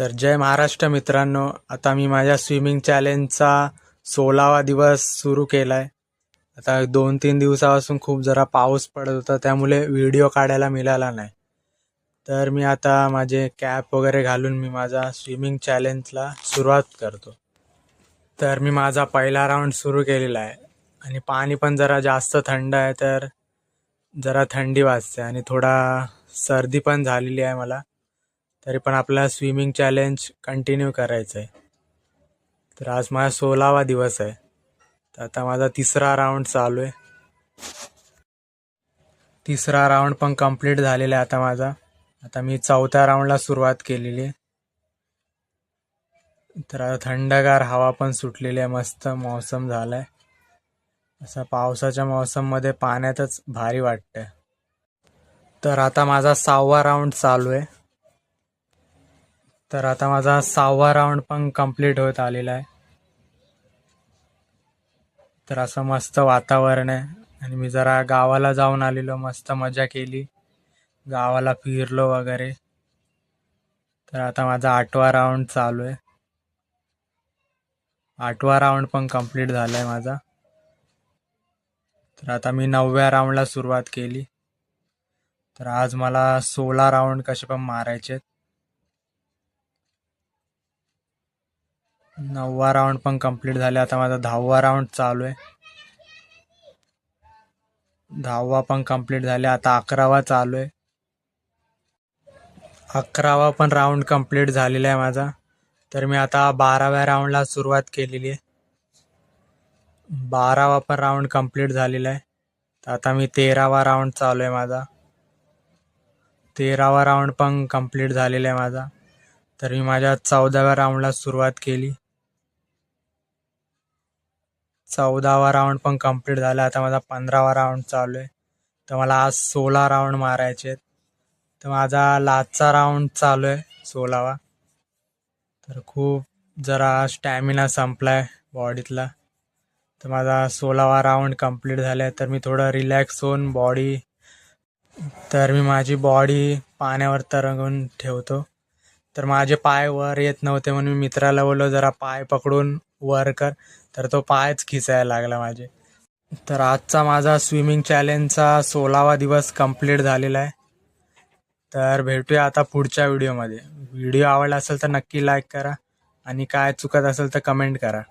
तर जय महाराष्ट्र मित्रांनो, आता मी माझ्या स्विमिंग चॅलेंजचा 16वा दिवस सुरू केला आहे. आता 2-3 दिवसापासून खूप जरा पाऊस पडत होता, त्यामुळे व्हिडिओ काढायला मिळाला नाही. तर मी आता माझे कॅप वगैरे घालून मी माझा स्विमिंग चॅलेंजला सुरुवात करतो. तर मी माझा पहिला राऊंड सुरू केलेला आहे आणि पाणी पण जरा जास्त थंड आहे, तर जरा थंडी वाजते आणि थोडा सर्दी पण झालेली आहे मला. तरी पण आपला स्विमिंग चॅलेंज कंटिन्यू करायचं आहे. तर आज माझा 16वा दिवस आहे. तर आता माझा तिसरा राऊंड चालू आहे. तिसरा राऊंड पण कंप्लीट झालेला आहे आता माझा. आता मी चौथ्या राऊंडला सुरुवात केलेली आहे. तर आता थंडगार हवा पण सुटलेली आहे, मस्त मौसम झालाय. असा पावसाच्या मौसममध्ये पाण्यातच भारी वाटतंय. तर आता माझा 6वा राऊंड चालू आहे. तर आता माझा 6वा राऊंड पण कंप्लीट होत आलेला आहे. तर असं मस्त वातावरण आहे आणि मी जरा गावाला जाऊन आलेलो, मस्त मजा केली, गावाला फिरलो वगैरे. तर आता माझा 8वा राऊंड चालू आहे. 8वा राऊंड पण कंप्लीट झालाय माझा. तर आता मी 9व्या राऊंडला सुरुवात केली. तर आज मला 16 राऊंड कसे पण मारायचे. 9वा राऊंड पण कंप्लीट झाले. आता माझा 10वा राऊंड चालू आहे. 10वा पण कंप्लीट झाले. आता 11वा चालू आहे. 11वा पण राऊंड कंप्लीट झालेला आहे माझा. तर मी आता 12व्या राऊंडला सुरुवात केलेली आहे. 12वा पण राऊंड कंप्लीट झालेला आहे. तर आता मी 13वा राऊंड चालू आहे माझा. 13वा राऊंड पण कंप्लीट झालेला आहे माझा. तर मी माझ्या 14व्या राऊंडला सुरुवात केली. 14वा राऊंड पण कंप्लीट झाला. आता माझा 15वा राऊंड चालू आहे. तर मला आज 16 राऊंड मारायचे आहेत. तर माझा लास्टचा राऊंड चालू आहे 16वा. तर खूप जरा स्टॅमिना संपलाय बॉडीतला. तर माझा 16वा राऊंड कंप्लीट झाला आहे. तर मी थोडं रिलॅक्स होऊन मी माझी बॉडी पाण्यावर तरंगून ठेवतो. तर माझे पाय वर येत नव्हते, म्हणून मी मित्राला बोललो जरा पाय पकडून वर कर. तर तो पायच खिचायला लागला माझे. तर आजचा माझा स्विमिंग चॅलेंजचा 16वा दिवस कंप्लीट झालेला आहे. तर भेटूया आता पुढच्या व्हिडिओमध्ये. व्हिडिओ आवडला असेल तर नक्की लाईक करा आणि काय चुकत असेल तर कमेंट करा.